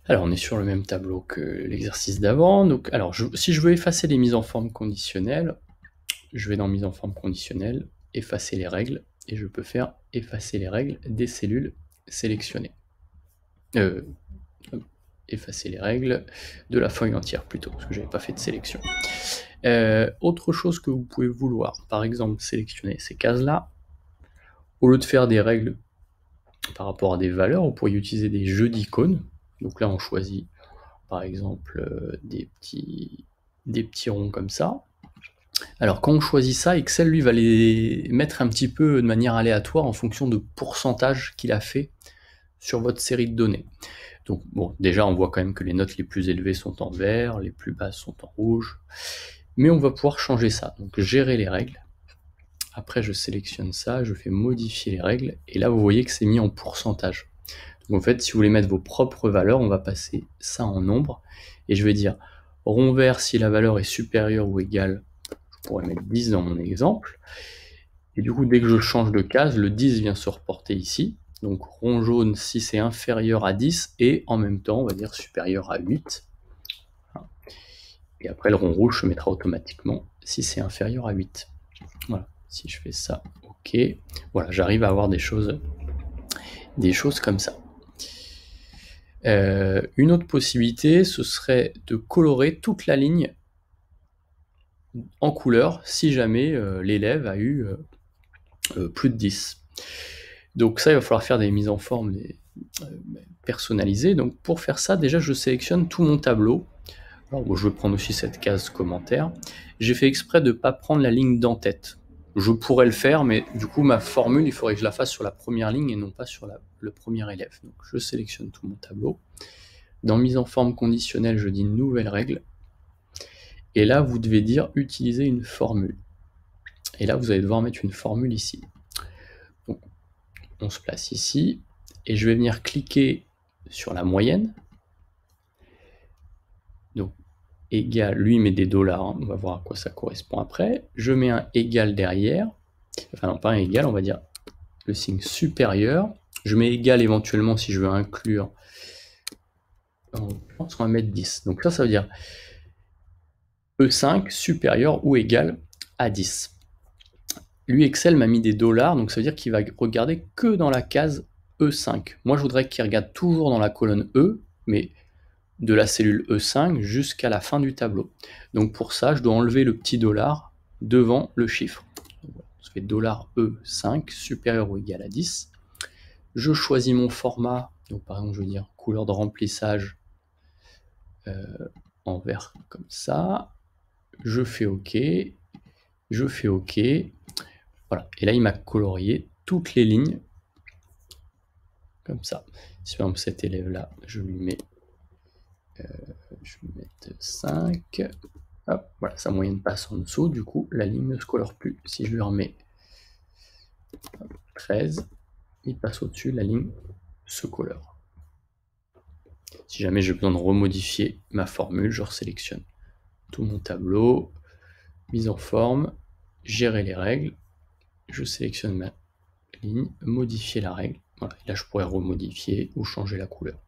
Alors, on est sur le même tableau que l'exercice d'avant. Donc, alors, si je veux effacer les mises en forme conditionnelles, je vais dans mise en forme conditionnelle, effacer les règles, et je peux faire effacer les règles des cellules sélectionnées. Effacer les règles de la feuille entière plutôt, parce que j'avais pas fait de sélection. Autre chose que vous pouvez vouloir, par exemple, sélectionner ces cases-là. Au lieu de faire des règles par rapport à des valeurs, vous pourriez utiliser des jeux d'icônes. Donc là, on choisit, par exemple, des petits ronds comme ça. Alors, quand on choisit ça, Excel, lui, va les mettre un petit peu de manière aléatoire en fonction de pourcentage qu'il a fait sur votre série de données. Donc, bon, déjà, on voit quand même que les notes les plus élevées sont en vert, les plus basses sont en rouge. Mais on va pouvoir changer ça. Donc, gérer les règles. Après, je sélectionne ça, je fais modifier les règles. Et là, vous voyez que c'est mis en pourcentage. Donc, en fait, si vous voulez mettre vos propres valeurs, on va passer ça en nombre. Et je vais dire rond vert si la valeur est supérieure ou égale. Je pourrais mettre 10 dans mon exemple. Et du coup, dès que je change de case, le 10 vient se reporter ici. Donc rond jaune si c'est inférieur à 10 et en même temps, on va dire supérieur à 8. Et après, le rond rouge se mettra automatiquement si c'est inférieur à 8. Voilà, si je fais ça, ok. Voilà, j'arrive à avoir des choses comme ça. Une autre possibilité, ce serait de colorer toute la ligne en couleur si jamais l'élève a eu plus de 10. Donc ça, il va falloir faire des mises en forme personnalisées. Donc pour faire ça, déjà, je sélectionne tout mon tableau. Alors, je vais prendre aussi cette case commentaire. J'ai fait exprès de ne pas prendre la ligne d'en-tête. Je pourrais le faire, mais du coup, ma formule, il faudrait que je la fasse sur la première ligne et non pas sur le premier élève. Donc je sélectionne tout mon tableau. Dans mise en forme conditionnelle, je dis nouvelle règle. Et là, vous devez dire utiliser une formule. Et là, vous allez devoir mettre une formule ici. Donc, on se place ici. Et je vais venir cliquer sur la moyenne. Donc, égal, lui il met des dollars, hein. On va voir à quoi ça correspond après. Je mets un égal derrière. Enfin, non, pas un égal, on va dire le signe supérieur. Je mets égal éventuellement si je veux inclure. On va mettre 10. Donc ça veut dire E5 supérieur ou égal à 10. Lui, Excel m'a mis des dollars, donc ça veut dire qu'il va regarder que dans la case E5. Moi, je voudrais qu'il regarde toujours dans la colonne E, mais de la cellule E5 jusqu'à la fin du tableau. Donc pour ça, je dois enlever le petit dollar devant le chiffre. Donc, ça fait $E5 supérieur ou égal à 10. Je choisis mon format, donc par exemple, je veux dire couleur de remplissage en vert comme ça. Je fais OK. Je fais OK. Voilà. Et là, il m'a colorié toutes les lignes comme ça. Si par exemple cet élève-là, je lui mets je vais mettre 5. Hop, voilà, sa moyenne passe en dessous, du coup, la ligne ne se colore plus. Si je lui remets 13, il passe au-dessus, la ligne se colore. Si jamais j'ai besoin de remodifier ma formule, je resélectionne tout mon tableau, mise en forme, gérer les règles, je sélectionne ma ligne, modifier la règle. Voilà, et là je pourrais remodifier ou changer la couleur.